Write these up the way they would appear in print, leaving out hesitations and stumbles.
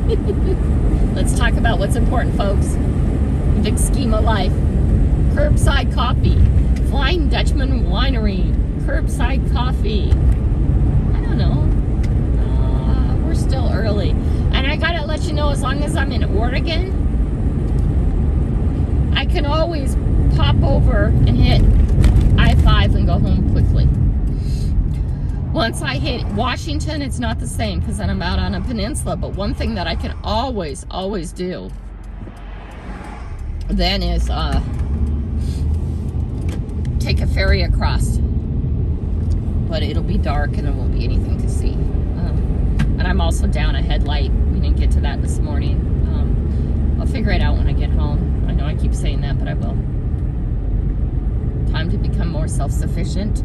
Let's talk about what's important, folks. Big scheme of life. Curbside coffee. Flying Dutchman Winery. Curbside coffee. I don't know. We're still early. And I gotta let you know, as long as I'm in Oregon, I can always pop over and hit I-5 and go home quickly. Once I hit Washington, it's not the same because then I'm out on a peninsula. But one thing that I can always do then is take a ferry across. But it'll be dark and there won't be anything to see. And I'm also down a headlight. We didn't get to that this morning. I'll figure it out when I get home. I know I keep saying that, but I will. Time to become more self-sufficient.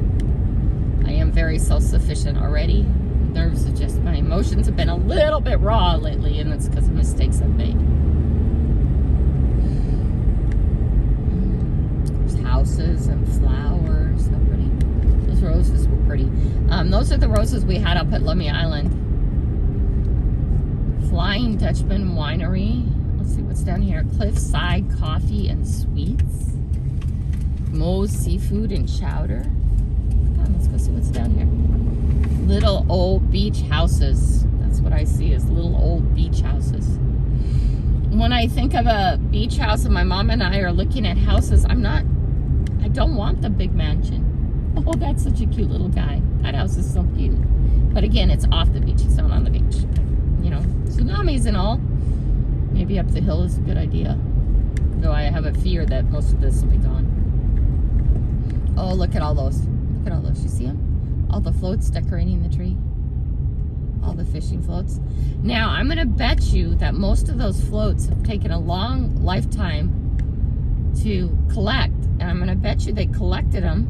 I am very self-sufficient already. Nerves are just, my emotions have been a little bit raw lately, and that's because of mistakes I've made. There's houses and flowers. How pretty. Those roses were pretty. Those are the roses we had up at Lummi Island. Flying Dutchman Winery. Let's see what's down here. Cliffside Coffee and Sweets. Moe's Seafood and Chowder. Come on, let's go see what's down here. Little old beach houses. That's what I see as little old beach houses. When I think of a beach house and my mom and I are looking at houses, I don't want the big mansion. Oh, that's such a cute little guy. That house is so cute. But again, it's off the beach. It's not on the beach. You know, tsunamis and all. Maybe up the hill is a good idea. Though I have a fear that most of this will be gone. Oh, look at all those. Look at all those. You see them? All the floats decorating the tree. All the fishing floats. Now, I'm going to bet you that most of those floats have taken a long lifetime to collect. And I'm going to bet you they collected them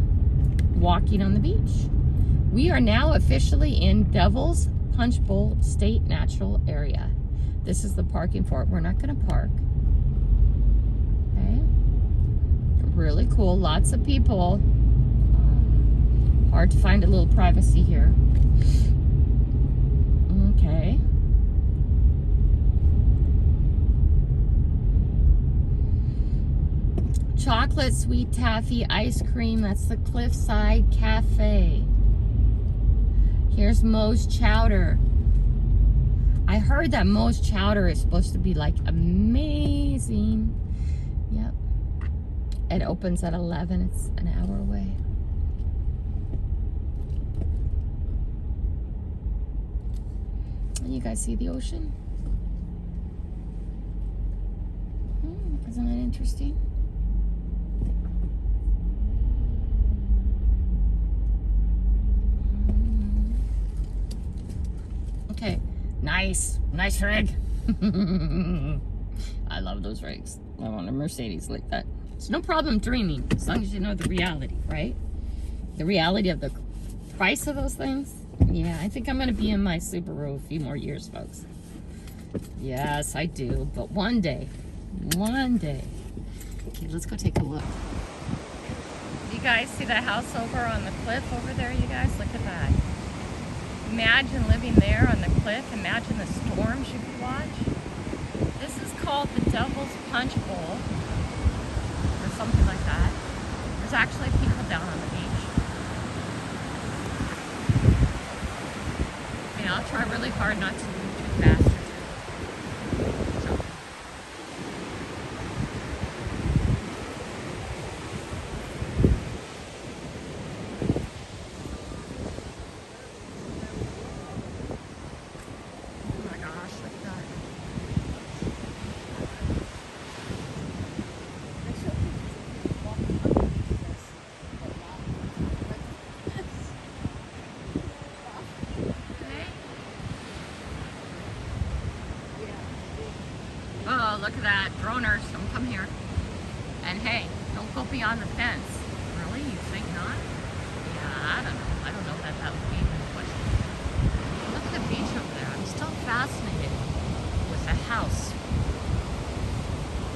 walking on the beach. We are now officially in Devil's Punch Bowl State Natural Area. This is the parking for it. We're not going to park. Okay. Really cool. Lots of people. Hard to find a little privacy here. Okay. Chocolate sweet taffy ice cream. That's the Cliffside Cafe. Here's Moe's Chowder. I heard that Moe's Chowder is supposed to be like amazing. Yep. It opens at 11. It's an hour away. And you guys see the ocean? Isn't that interesting? Okay. Nice rig. I love those rigs. I want a Mercedes like that. It's no problem dreaming, as long as you know the reality, right? The reality of the price of those things. Yeah, I think I'm going to be in my Subaru a few more years, folks. Yes, I do. But one day. Okay, let's go take a look. You guys see that house over on the cliff over there, you guys? Look at that. Imagine living there on the cliff. Imagine the storms you could watch. This is called the Devil's Punch Bowl. Or something like that. There's actually people down on the beach. And I'll try really hard not to move too fast. Oh, look at that. Droners, don't come here. And hey, don't go beyond the fence. Really? You think not? Yeah, I don't know. I don't know that that would be even a question. Look at the beach over there. I'm still fascinated with the house.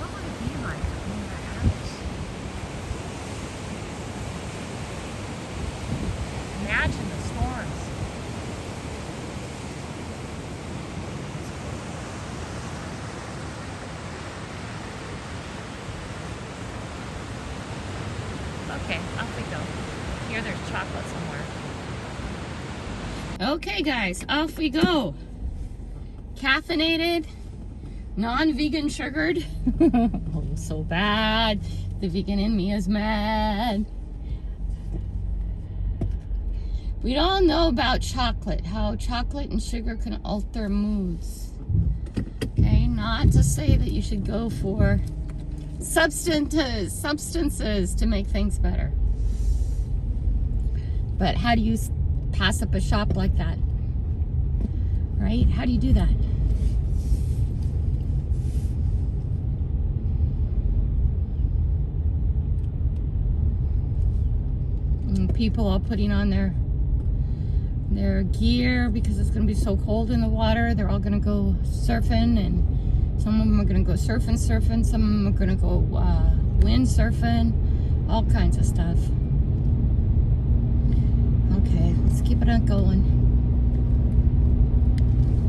What would it be like in that house? Imagine the storms. Okay, off we go. Here there's chocolate somewhere. Okay guys, off we go. Caffeinated, non-vegan sugared. Oh, so bad. The vegan in me is mad. We all know about chocolate, how chocolate and sugar can alter moods. Okay, not to say that you should go for substances to make things better. But how do you pass up a shop like that? Right? How do you do that? And people all putting on their gear because it's going to be so cold in the water. They're all going to go surfing, and some of them are going to go surfing. Some of them are going to go windsurfing, all kinds of stuff. Okay, let's keep it on going.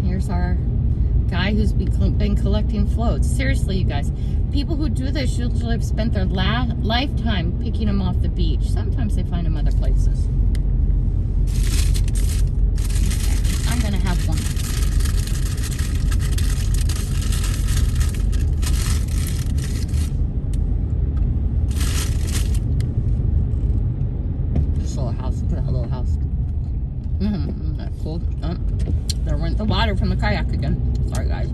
Here's our guy who's been collecting floats. Seriously, you guys, people who do this usually have spent their lifetime picking them off the beach. Sometimes they find them other places. I'm gonna have one. This little house, look at that little house. Isn't that cool? Oh, there went the water from the kayak again. Sorry guys.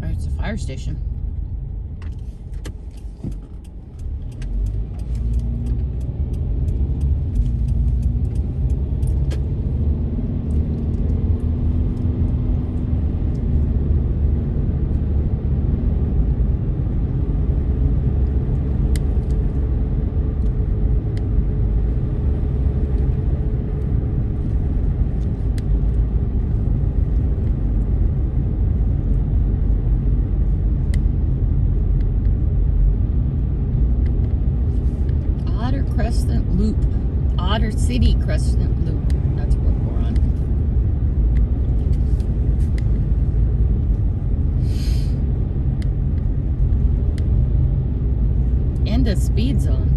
It's a fire station. Otter City Crescent Loop. That's what we're on. And the speed zone.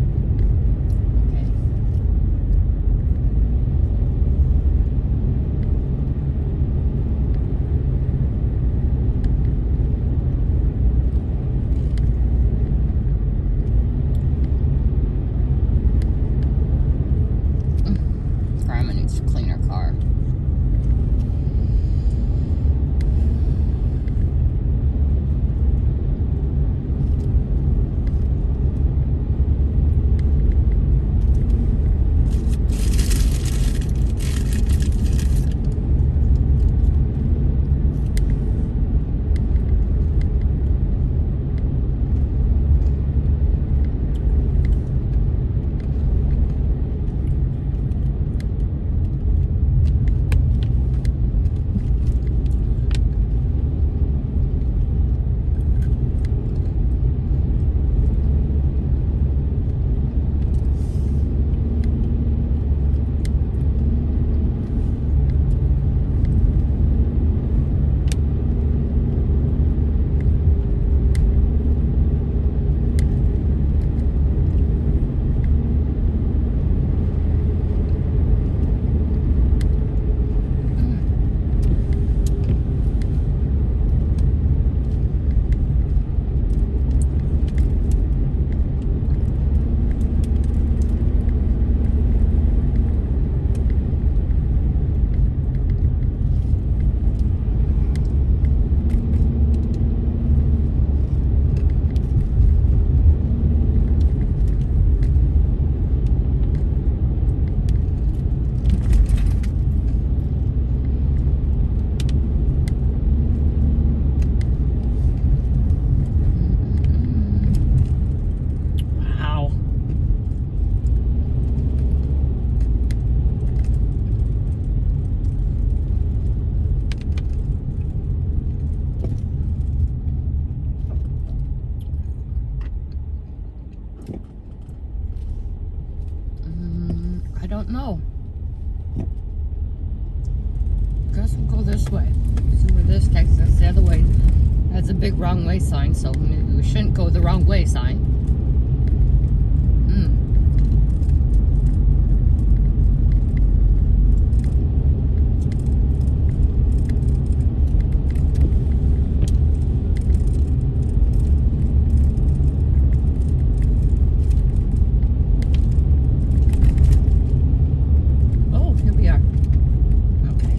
a big wrong way sign, so maybe we shouldn't go the wrong way sign. Oh, here we are. Okay.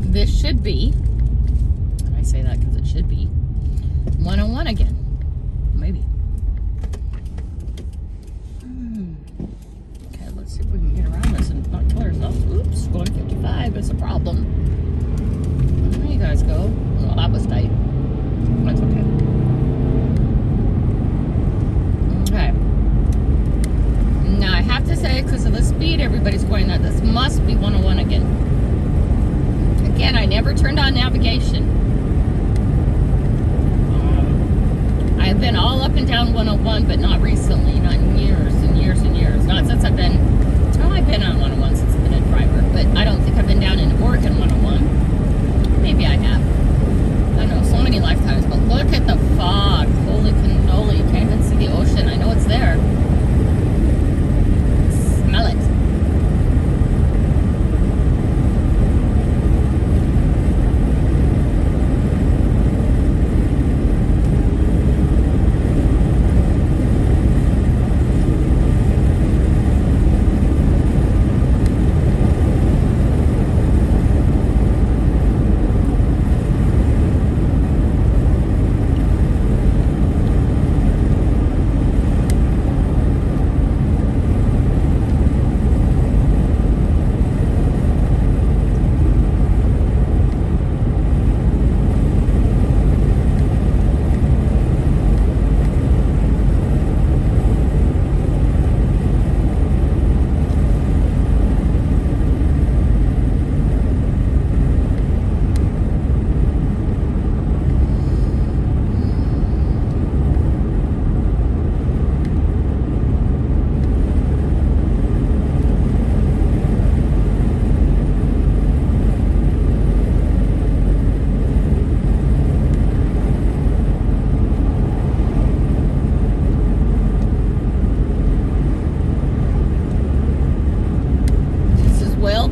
This should be, and I say that because it should be, 101 again. Maybe. Okay, let's see if we can get around this and not kill ourselves. Oops, going 55 is a problem. There you guys go. Well, that was tight. That's okay. Okay. Now, I have to say, because of the speed everybody's going, that this must be 101 again. Again, I never turned on navigation. I've been all up and down 101, but not recently, not in years and years and years. Not since I've been, I've been on 101 since I've been a driver, but I don't think I've been down in Oregon 101. Maybe I have. I don't know, so many lifetimes, but look at the fog. Holy cannoli, you can't even see the ocean. I know it's there. Smell it.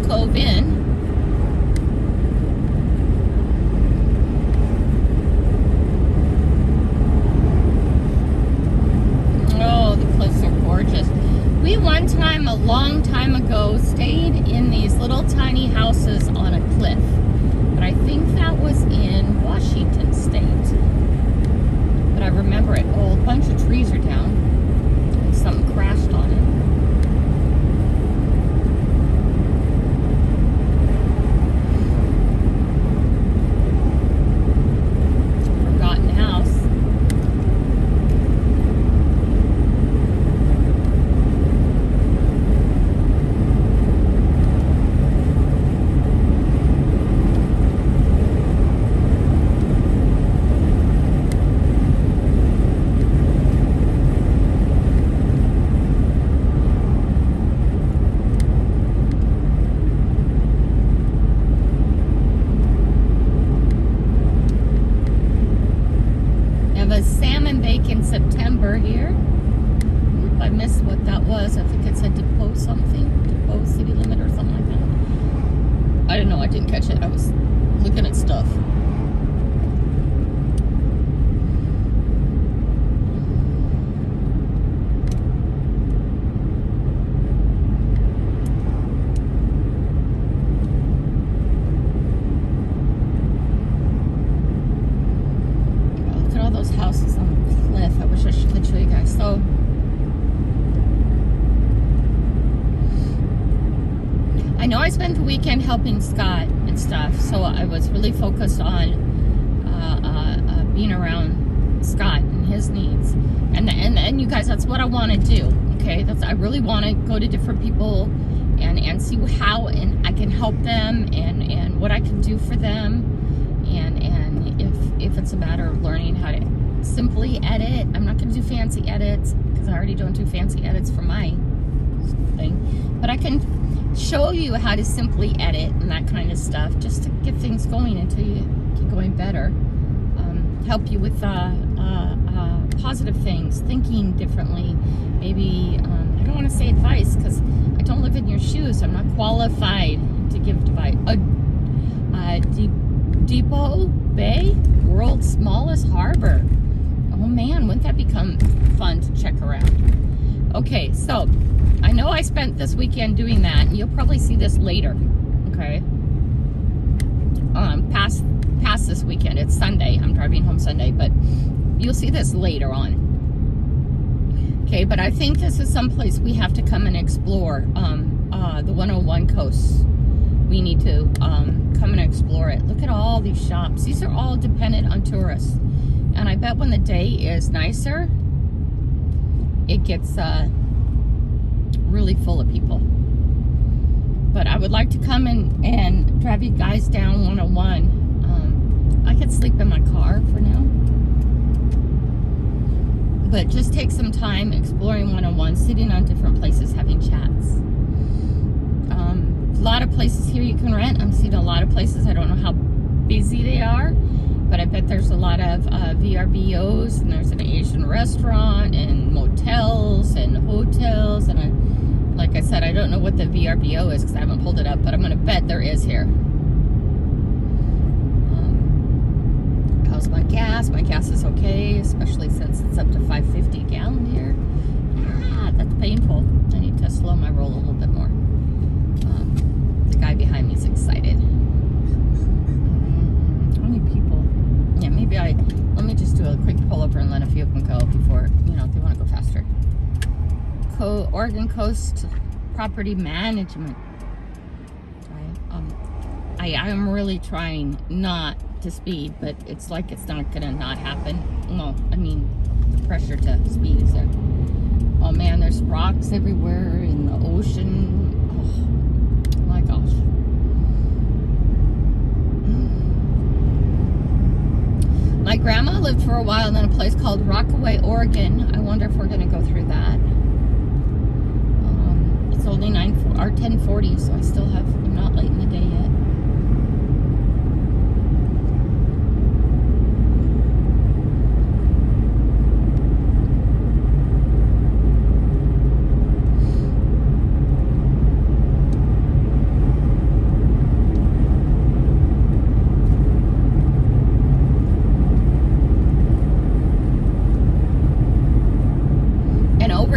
Cove in. Oh, the cliffs are gorgeous. We one time, a long time ago, stayed in these little tiny houses on a cliff. But I think that was in Washington State. But I remember it. Oh, a bunch of trees are down. And something crashed on it. September here. Oop, I missed what that was. I think it said Depot something. Depot city limit or something like that. I don't know. I didn't catch it. I was looking at stuff. Look at all those houses on the cliff. I wish I could show you guys. So I know I spent the weekend helping Scott and stuff, so I was really focused on being around Scott and his needs. And you guys, that's what I want to do. Okay, I really want to go to different people and see how and I can help them and what I can do for them, and if it's a matter of learning how to simply edit. I'm not going to do fancy edits because I already don't do fancy edits for my thing, but I can show you how to simply edit and that kind of stuff just to get things going until you keep going better. help you with positive things, thinking differently. Maybe, I don't want to say advice because I don't live in your shoes. I'm not qualified to give advice. Depot Bay, world's smallest harbor. Oh man, wouldn't that become fun to check around? Okay, so I know I spent this weekend doing that, and you'll probably see this later. Okay, past this weekend. It's Sunday. I'm driving home Sunday, but you'll see this later on. Okay, but I think this is someplace we have to come and explore. The 101 coast. We need to come and explore it. Look at all these shops. These are all dependent on tourists. And I bet when the day is nicer, it gets really full of people. But I would like to come and drive you guys down 101. I could sleep in my car for now. But just take some time exploring 101, sitting on different places, having chats. A lot of places here you can rent. I'm seeing a lot of places. I don't know how busy they are, but I bet there's a lot of VRBOs, and there's an Asian restaurant and motels and hotels. And like I said, I don't know what the VRBO is because I haven't pulled it up, but I'm going to bet there is here. How's my gas? My gas is okay, especially since it's up to $5.50 a gallon here. Ah, that's painful. I need to slow my roll a little bit more. The guy behind me is excited. How many people? Yeah, maybe let me just do a quick pullover and let a few of them go before, if they want to go faster. Oregon Coast Property Management. I am really trying not to speed, but it's like it's not gonna not happen. Well, I mean, the pressure to speed is there. Oh man, there's rocks everywhere in the ocean. Oh my gosh. My grandma lived for a while in a place called Rockaway, Oregon. I wonder if we're gonna go through that. It's only 10:40, so I'm not late in the day yet.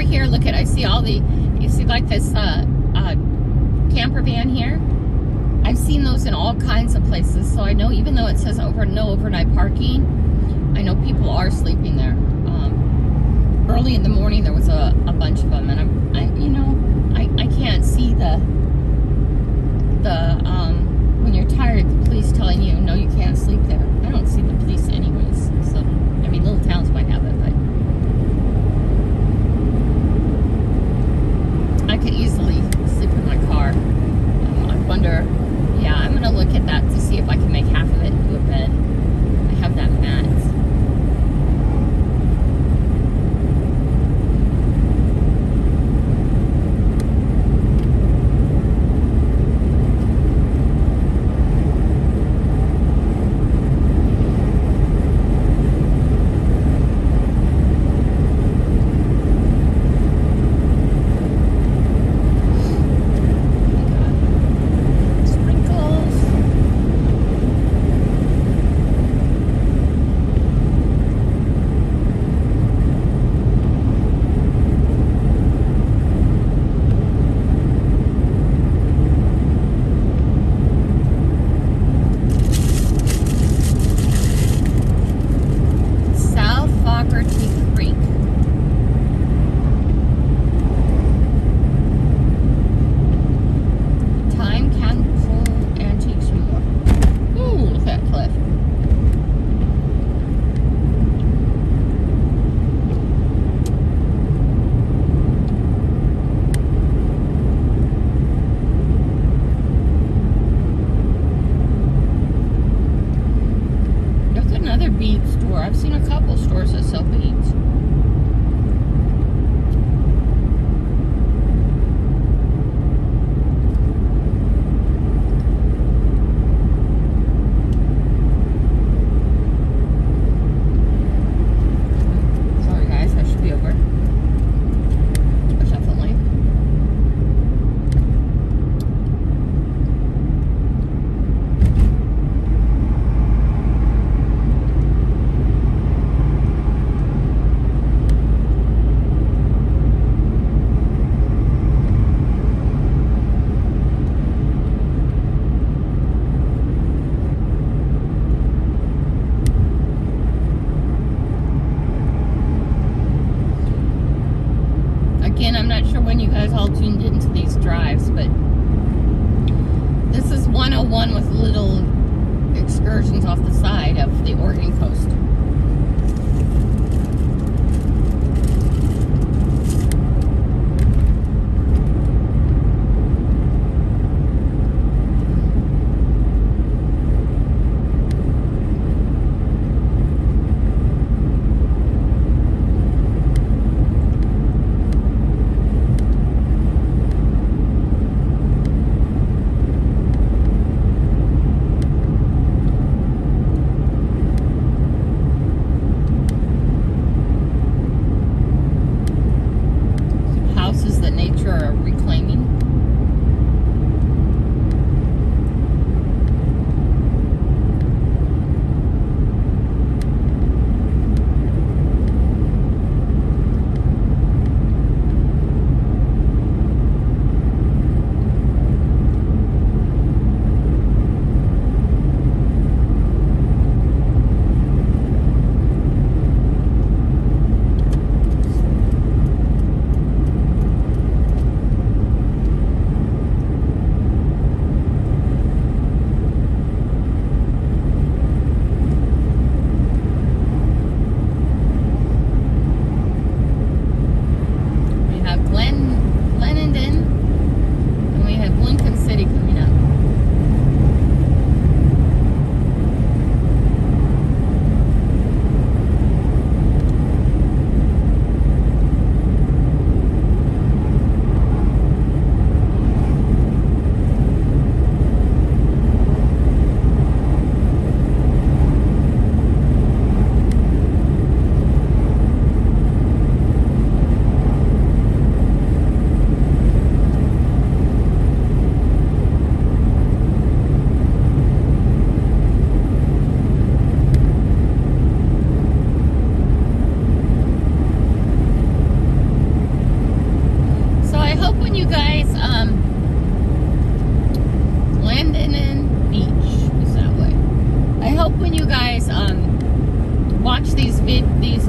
Here, look at, I see you see like this camper van here. I've seen those in all kinds of places, so I know even though it says no overnight parking, I know people are sleeping there. Early in the morning there was a bunch of them, and I can't see the when you're tired, the police telling you no, you can't sleep there. I don't see the police anyways, so I mean little towns might have it, but I could easily sleep in my car. I wonder, yeah, I'm going to look at that to see if I can make half of it into a bed. I have that mat. excursions off the side of the Oregon coast.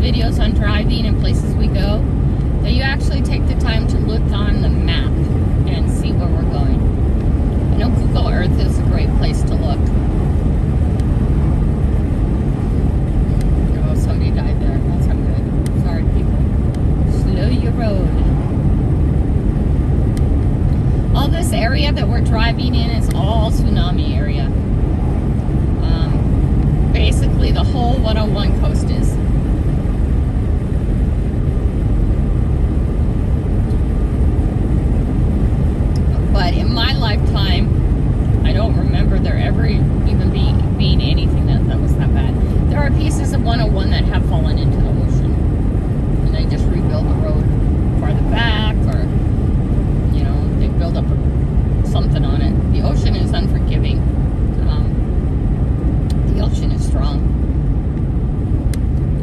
Videos on driving and places we go, that you actually take the time to look on the map and see where we're going. I know Google Earth is a great place to look. Oh, somebody died there. That's not good. Sorry, people. Slow your road. All this area that we're driving in is all tsunami area. Basically, the whole 101 coast is. But in my lifetime, I don't remember there ever even being anything that was that bad. There are pieces of 101 that have fallen into the ocean. And they just rebuild the road farther back, or, you know, they build up something on it. The ocean is unforgiving. The ocean is strong.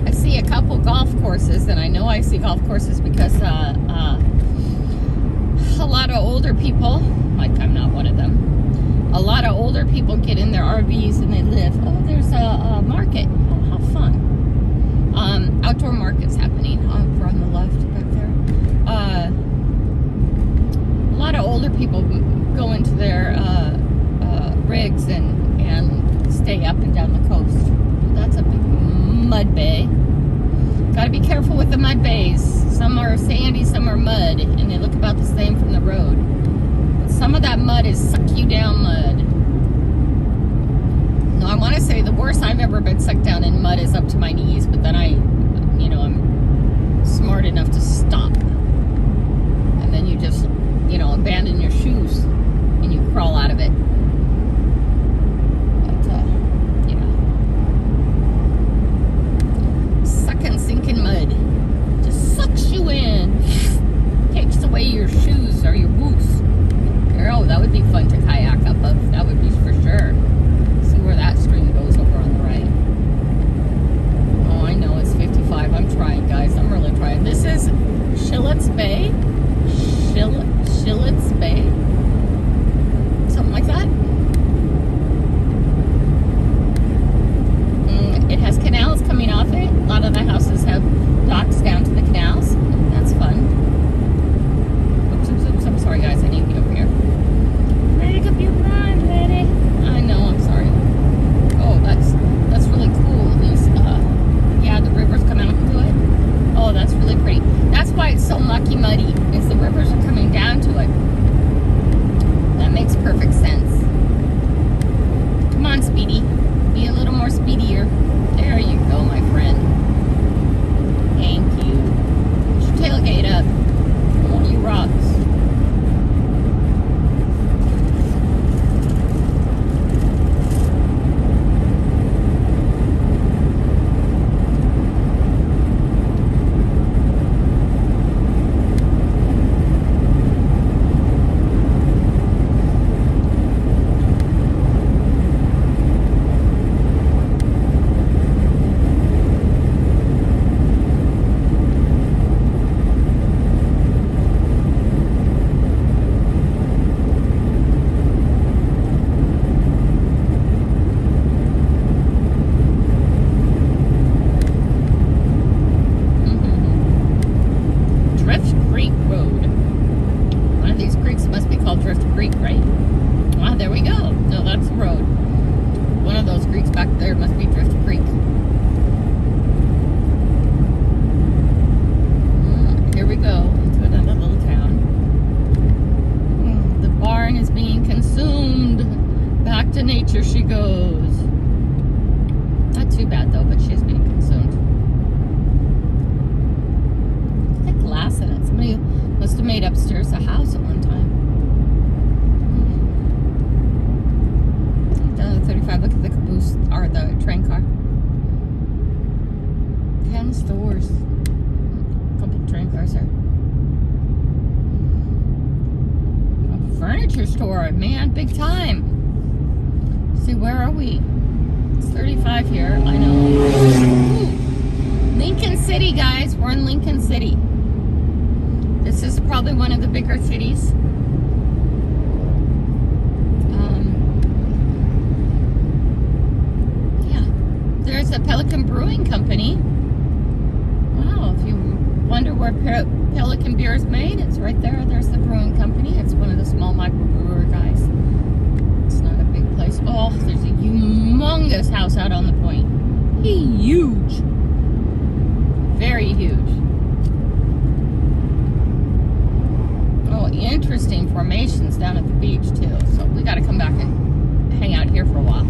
I see a couple golf courses, and I know I see golf courses because a lot of older people, like I'm not one of them, a lot of older people get in their RVs and they live. Oh, there's a market. Oh, how fun. Outdoor markets happening over on the left back there. A lot of older people go into their rigs and stay up and down the coast. That's a big mud bay. Gotta be careful with the mud bays. Some are sandy, some are mud, and they look about the same from the road. But some of that mud is suck you down mud. No, I want to say the worst I've ever been sucked down in mud is up to my knees, but then I'm smart enough to stop. And then you just, abandon your shoes and you crawl out of it. Sinking mud just sucks you in, takes away your shoes or your boots. Oh, that would be fun to kayak up of. That would be for sure. See where that stream goes over on the right. Oh, I know it's 55. I'm trying, guys. I'm really trying. This is Shillets Bay. Shillets Bay. Something like that. cars are. A furniture store, man, big time. See, where are we? It's 35 here. I know. Ooh. Lincoln City, guys. We're in Lincoln City. This is probably one of the bigger cities. Yeah. There's a Pelican Brewing Company. Wow, if you wonder where Pelican beer is made, it's right there. There's the brewing company. It's one of the small microbrewer guys. It's not a big place. Oh, there's a humongous house out on the point. Huge. Very huge. Oh, interesting formations down at the beach, too. So we got to come back and hang out here for a while.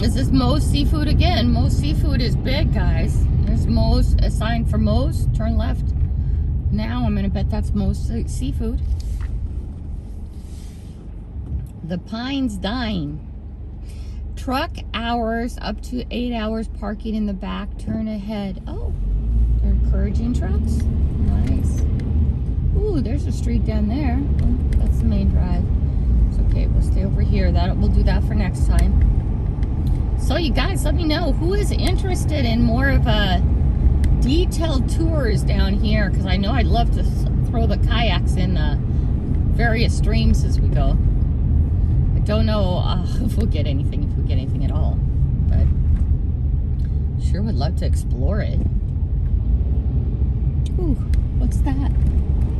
Is this Moe's Seafood again? Moe's Seafood is big, guys. There's Moe's, a sign for Moe's. Turn left. Now I'm going to bet that's Moe's Seafood. The Pines Dine. Truck hours, up to 8 hours parking in the back. Turn ahead. Oh, they're encouraging trucks. Nice. Ooh, there's a street down there. Oh, that's the main drive. It's okay. We'll stay over here. We'll do that for next time. So you guys, let me know who is interested in more of a detailed tours down here, because I know I'd love to throw the kayaks in the various streams as we go. I don't know if we'll get anything, if we get anything at all, but sure would love to explore it. Ooh, what's that?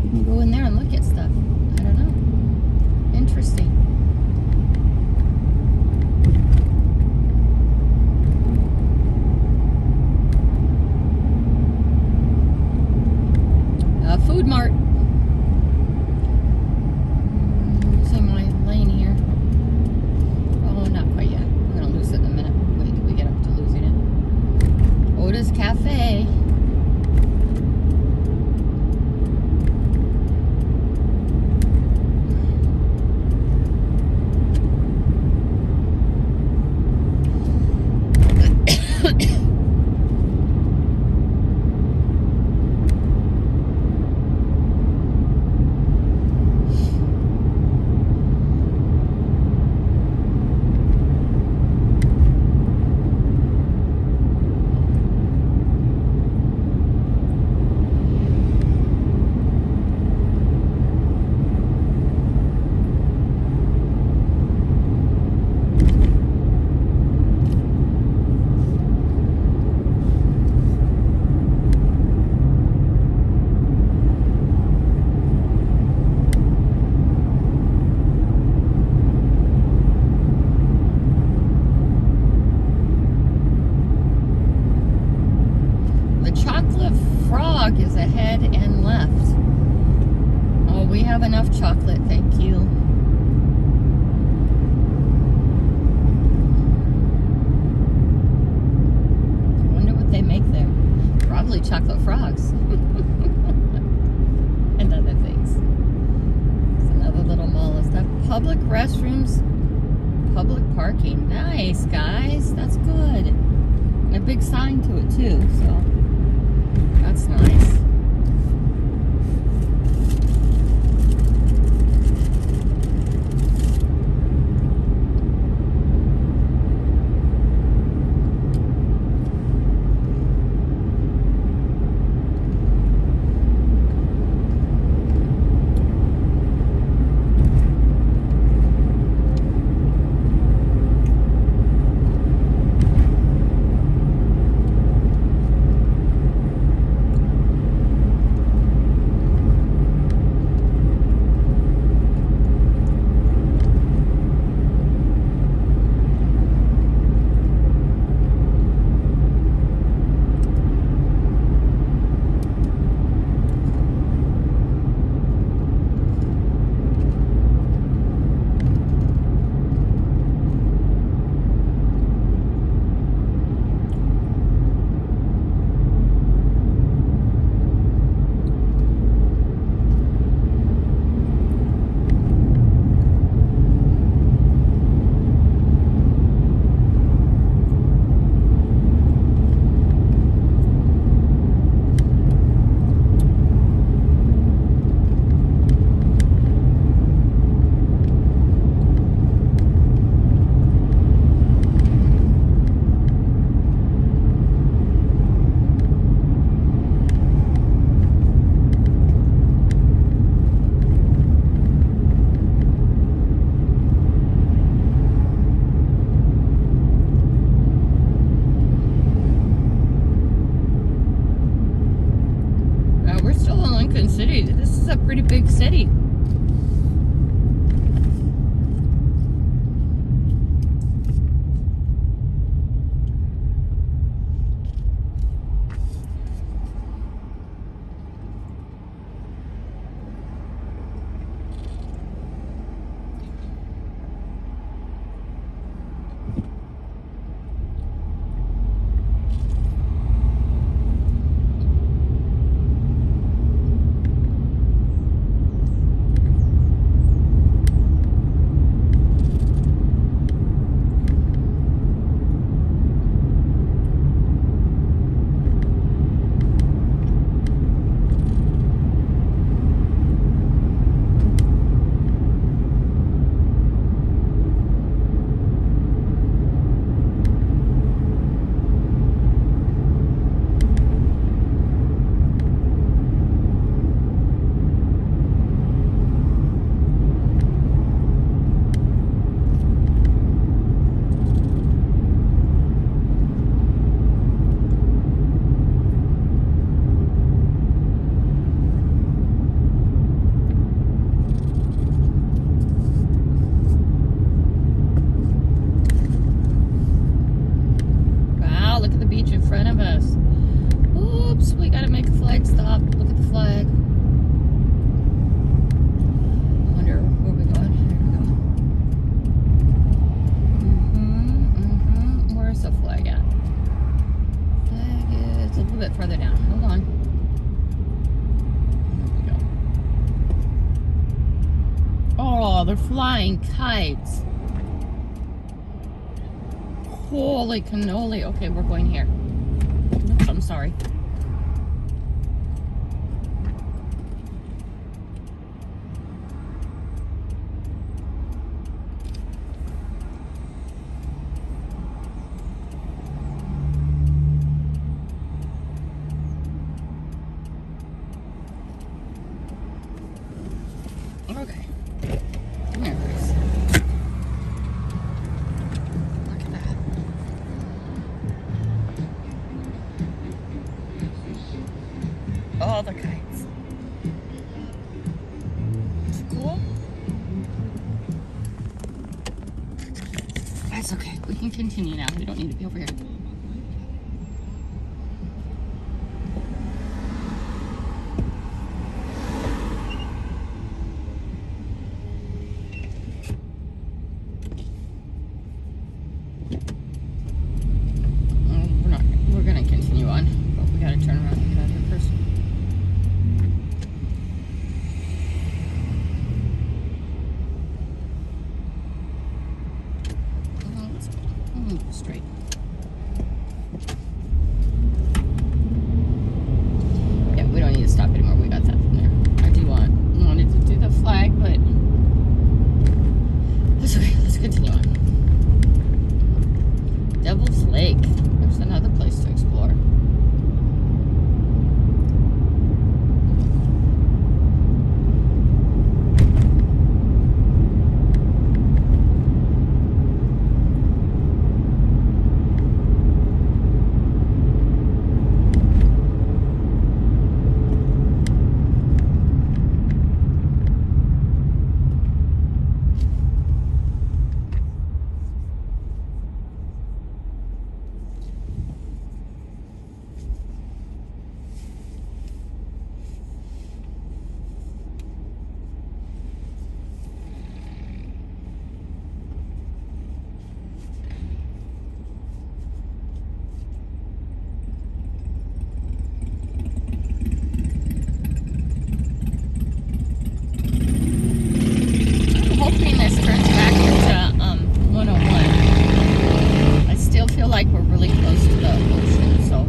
You can go in there and look at stuff. I don't know. Interesting. Food Mart. Losing my lane here. Oh, not quite yet. I'm going to lose it in a minute. Wait till we get up to losing it. Otis Cafe. Is ahead and left. Oh, we have enough chocolate, thank you. I wonder what they make there. Probably chocolate frogs. And other things. It's another little mall. Is that public restrooms? Public parking. Nice, guys. That's good. And a big sign to it, too, so that's nice. front of us. Oops, we gotta make a flag stop. Look at the flag. Wonder where we're going. Here we go. Where's the flag at? Flag is a little bit further down. Hold on. There we go. Oh, they're flying kites. Holy cannoli. Okay, we're going here. Oops, I'm sorry. Okay. Come here, Grace. Look at that. All the kites. It's cool. That's okay. We can continue now. We don't need to be over here. We're gonna continue on, but we gotta turn around and get out of here first. Let's move straight. Yeah, we don't need to stop anymore. We got that from there. I wanted to do the flag, but that's okay. Let's continue on. Devil's Lake. There's another place to explore. Hoping this turns back into 101. I still feel like we're really close to the ocean, so.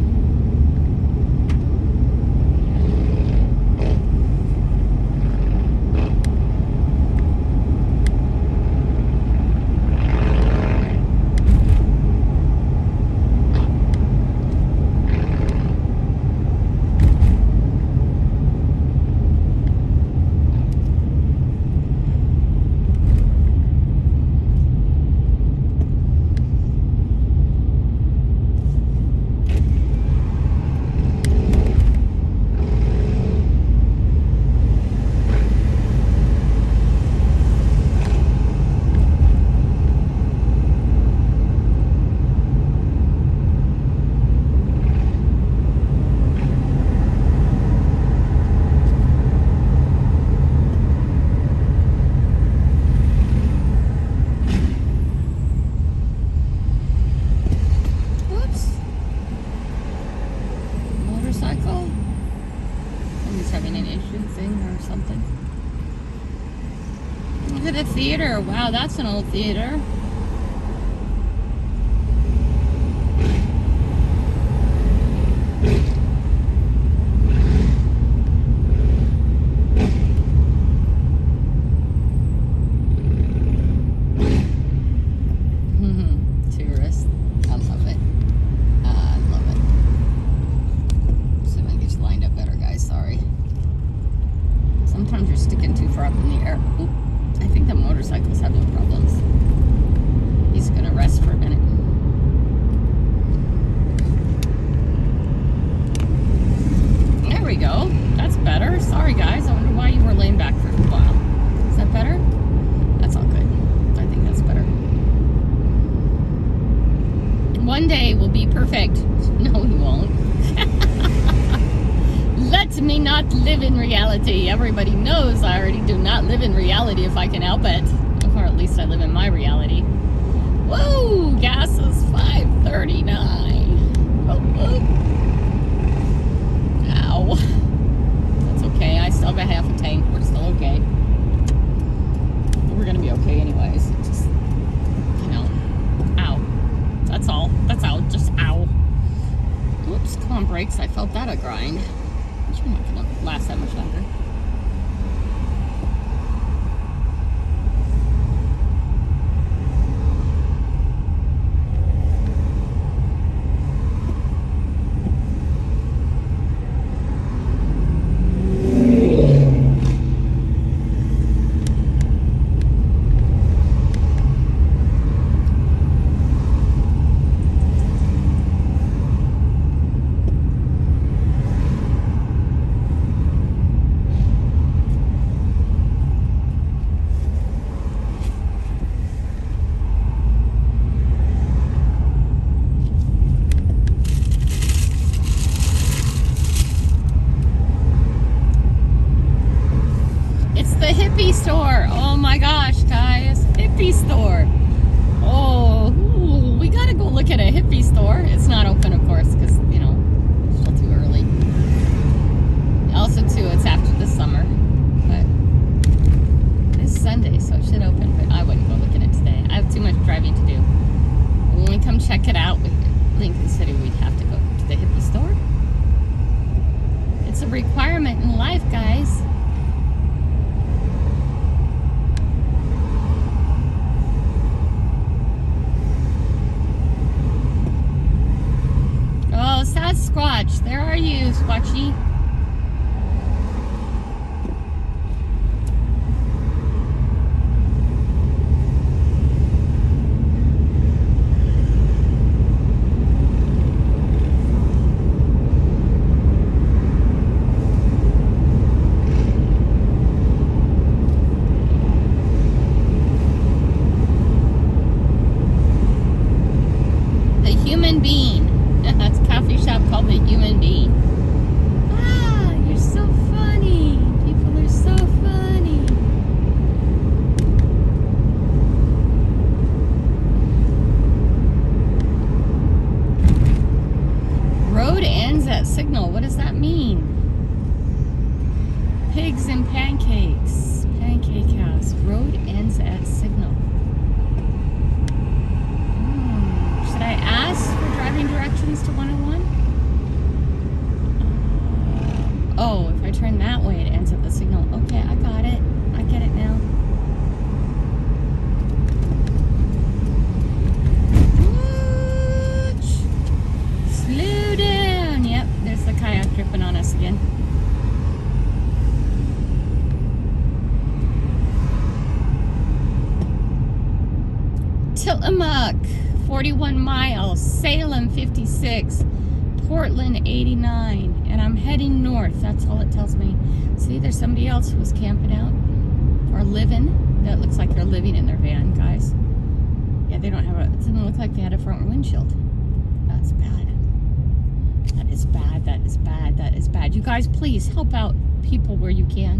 Look at the theater. Wow, that's an old theater. Tourists. I love it. I love it. See if I can get you lined up better, guys. Sorry. Sometimes you're sticking too far up in the air. Oop. I think the motorcycle's having problems. He's gonna rest for a minute. There we go. That's better. Sorry guys, I wonder why you were laying back for a while. Is that better? That's all good. I think that's better. One day will be perfect. No, we to me not live in reality. Everybody knows I already do not live in reality if I can help it. Or at least I live in my reality. Whoa, gas is $5.39. Oh. Ow. That's okay. I still got half a tank. We're still okay. We're gonna be okay anyways. Just, you know, ow. That's all. That's all. Just ow. Whoops, come on, brakes. I felt that a grind. You're not gonna last that much longer. Hippie store. Oh my gosh, guys. Hippie store. Oh, ooh, we gotta go look at a hippie store. It's not open, of course, because, you know, it's still too early. Also, too, it's after the summer. But it's Sunday, so it should open. But I wouldn't go look at it today. I have too much driving to do. When we come check it out with Lincoln City, we'd have to go to the hippie store. It's a requirement in life, guys. Oh, Sasquatch, there are you, Squatchy. The Human Being. That's a coffee shop called The Human Being. Ah, you're so funny. People are so funny. Road ends at signal. What does that mean? Pigs and pancakes. Pancake house. Road ends at signal. Should I ask for driving directions to 101? Oh, if I turn that way, it ends at the signal. Okay, I got it. I get it now. Whoosh. Slow down. Yep, there's the kayak dripping on us again. Tillamook. 41 miles, Salem 56, Portland 89, and I'm heading north. That's all it tells me. See, there's somebody else who was camping out or living. That looks like they're living in their van, guys. Yeah, they don't have it doesn't look like they had a front windshield. That's bad. That is bad. That is bad. That is bad. You guys, please help out people where you can.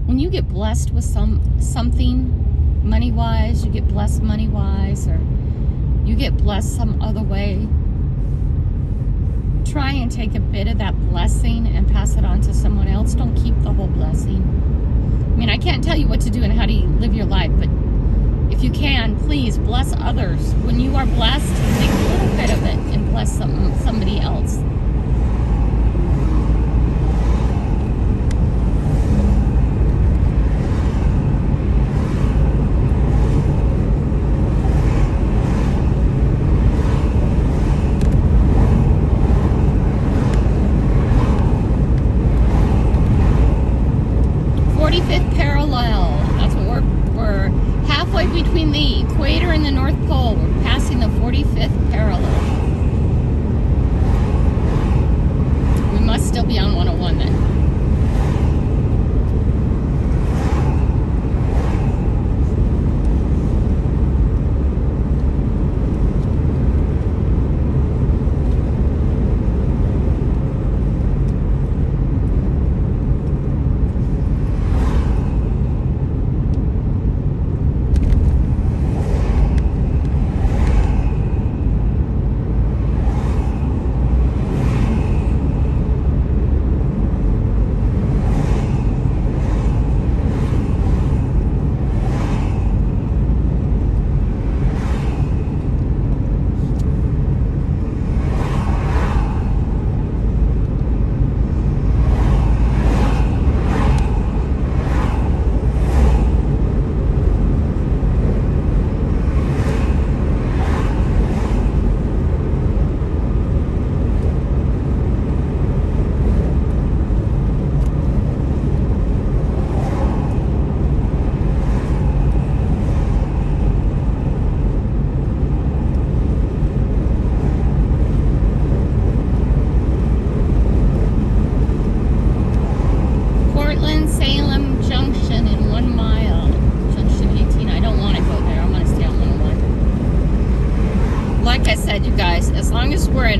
When you get blessed with something money-wise, you get blessed money-wise, or you get blessed some other way, try and take a bit of that blessing and pass it on to someone else. Don't keep the whole blessing. I mean, I can't tell you what to do and how to live your life, but if you can, please bless others. When you are blessed, take a little bit of it and bless somebody else. Between the equator and the North Pole, we're passing the 45th parallel.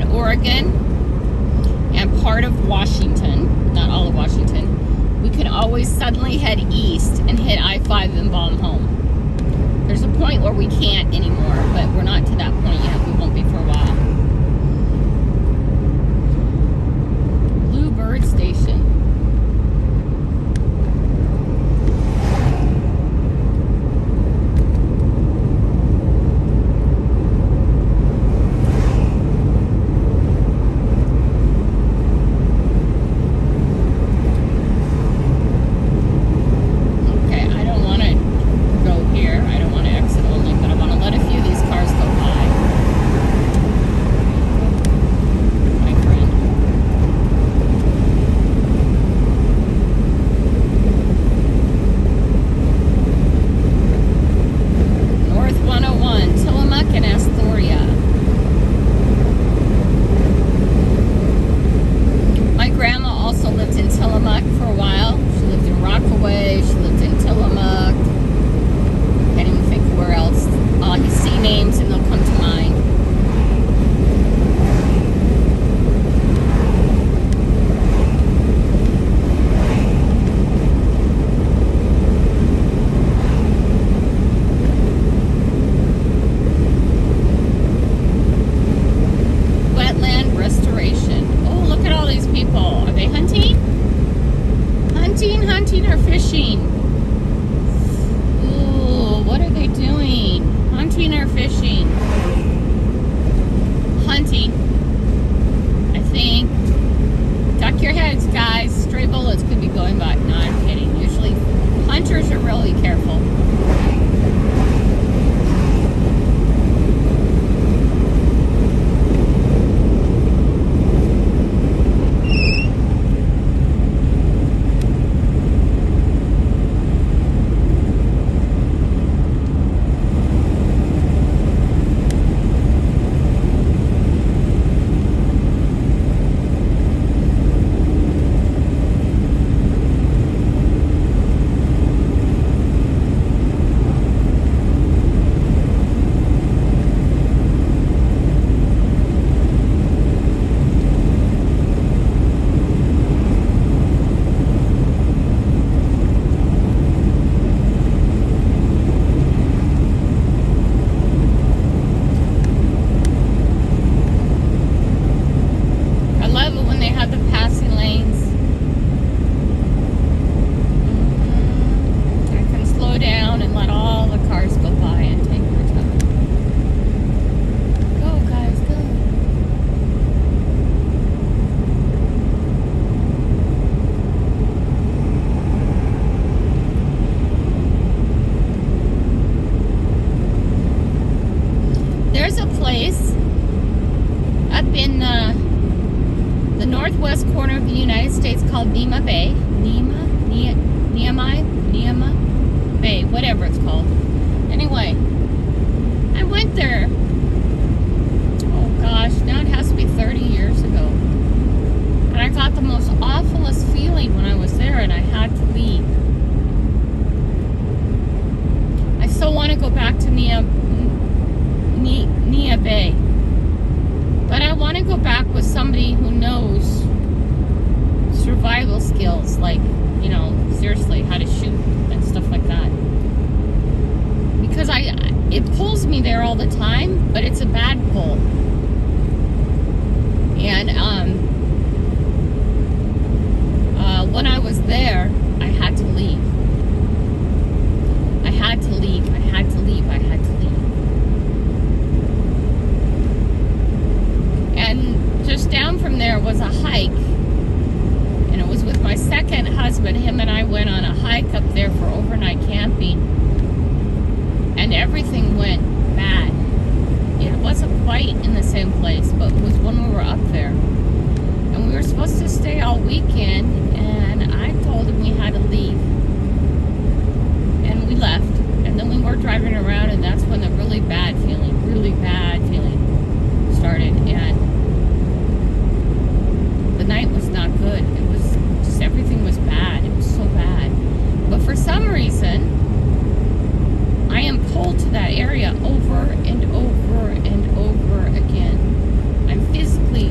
in Oregon and part of Washington, not all of Washington, we can always suddenly head east and hit I-5 and bomb home. There's a point where we can't anymore, but we're not to that point yet. We won't be for a while. Bluebird Station. Hunting or fishing? Ooh, what are they doing? Hunting or fishing? Hunting, I think. Duck your heads, guys. Stray bullets could be going by. No, I'm kidding. Usually, hunters are really careful. There's a place up in the northwest corner of the United States called Nema Bay. Nema Bay, whatever it's called. Anyway, I went there. Oh gosh, now it has to be 30 years ago. And I got the most awfulest feeling when I was there and I had to leave. I still want to go back to Nema Bay. But I want to go back with somebody who knows survival skills, like, you know, seriously, how to shoot and stuff like that. Because it pulls me there all the time, but it's a bad pull. And when I was there, I had to leave. I had to leave. I had to leave. I had to leave. And just down from there was a hike, and it was with my second husband. Him and I went on a hike up there for overnight camping, and everything went bad. It wasn't quite in the same place, but it was when we were up there, and we were supposed to stay all weekend, and I told him we had to leave, and we left. And then we were driving around, and that's when the really bad feeling started. And the night was not good. It was just, everything was bad. It was so bad. But for some reason, I am pulled to that area over and over and over again. I'm physically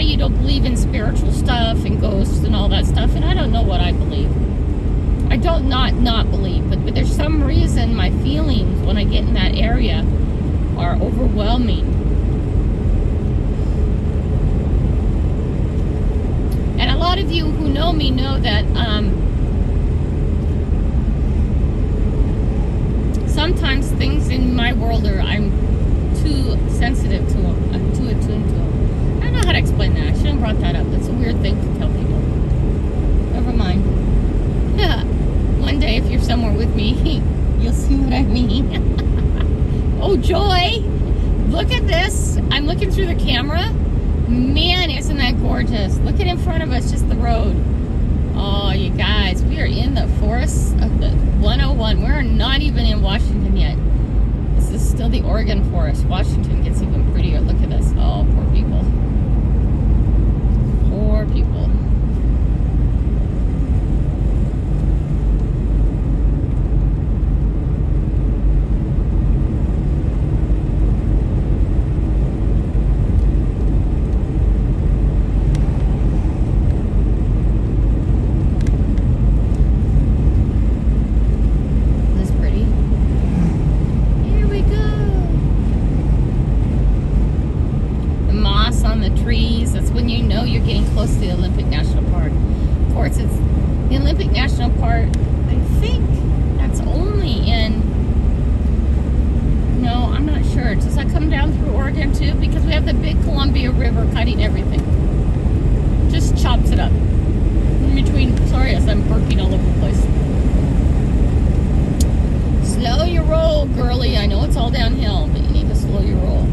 you don't believe in spiritual stuff and ghosts and all that stuff, and I don't know what I believe. I don't not believe, but there's some reason my feelings when I get in that area are overwhelming. And a lot of you who know me know that sometimes things in my world I'm too sensitive to them. I'm too attuned to them. I don't know how to explain that. I shouldn't have brought that up. That's a weird thing to tell people. Never mind. Yeah. One day, if you're somewhere with me, you'll see what I mean. Oh, Joy! Look at this. I'm looking through the camera. Man, isn't that gorgeous? Look at in front of us, just the road. Oh, you guys, we are in the forests of the 101. We're not even in Washington yet. This is still the Oregon forest. Washington gets even prettier. Look at this. Oh, poor people. Poor people. Close to the Olympic National Park. Of course, it's the Olympic National Park. I think that's only in. No, I'm not sure. Does that come down through Oregon too? Because we have the big Columbia River cutting everything. Just chops it up. In between. Sorry, as I'm burping all over the place. Slow your roll, girly. I know it's all downhill, but you need to slow your roll.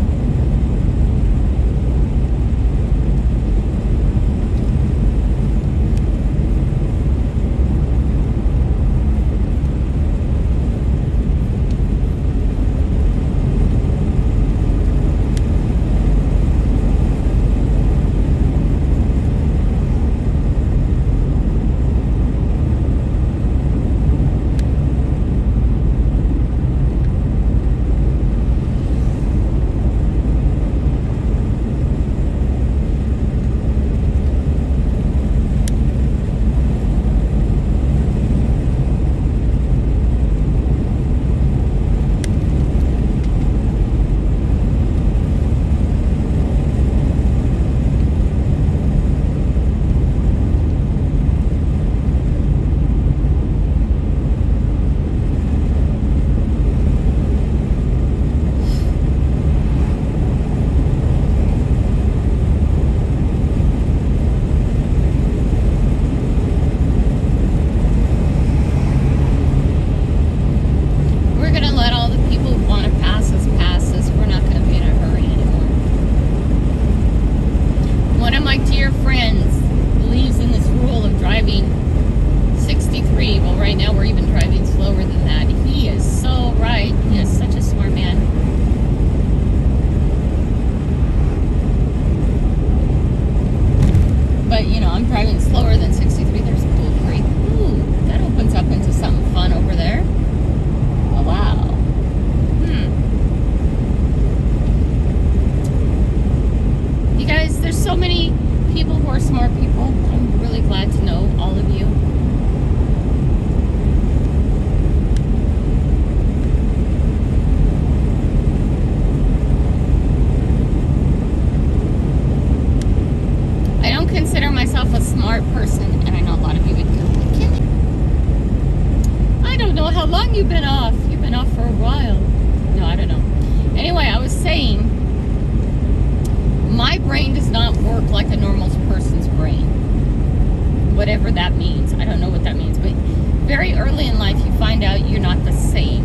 You've been off. You've been off for a while. No, I don't know. Anyway, I was saying, my brain does not work like a normal person's brain. Whatever that means. I don't know what that means. But very early in life, you find out you're not the same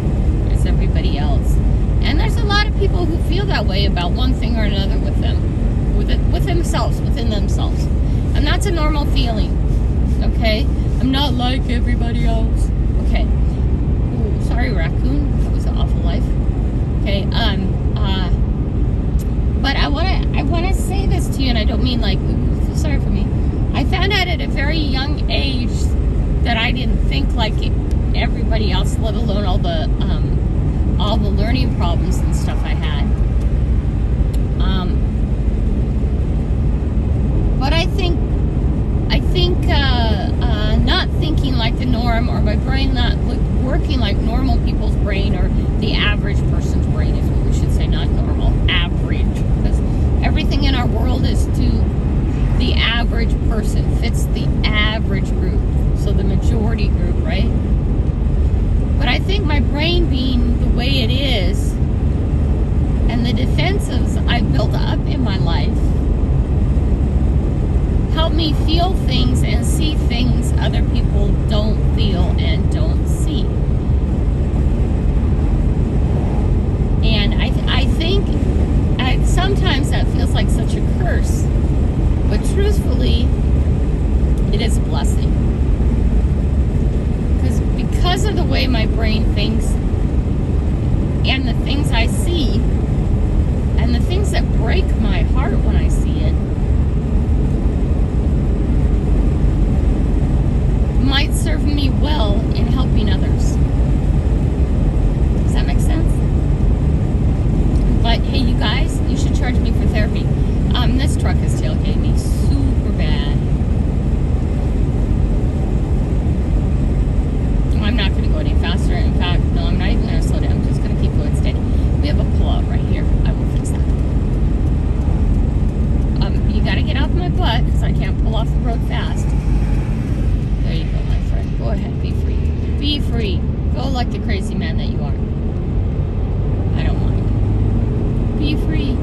as everybody else. And there's a lot of people who feel that way about one thing or another with them. With themselves, within themselves. And that's a normal feeling. Okay? I'm not like everybody else. Okay. Sorry, raccoon. That was an awful life. Okay, but I wanna say this to you, and I don't mean like, ooh, sorry for me. I found out at a very young age that I didn't think like everybody else, let alone all the learning problems and stuff I had. talking like normal people's brain, or the average person's brain is what we should say, not normal, average. Because everything in our world is to the average person, fits the average group. So the majority group, right? But I think my brain being the way it is, and the defenses I've built up in my life, help me feel things and see things other people don't feel and don't see. And I think sometimes that feels like such a curse, but truthfully, it is a blessing. Because of the way my brain thinks, and the things I see, and the things that break my heart when I see it, might serve me well in helping others. Does that make sense? But hey, you guys, you should charge me for therapy. This truck is tailgating me super bad. I'm not going to go any faster. In fact, no, I'm not even going to slow down. I'm just going to keep going steady. We have a pull-out right here. I will fix that. You got to get off my butt because I can't pull off the road fast. There you go, my friend. Go ahead. Be free. Be free. Go like the crazy man that you are. I don't mind. Be free.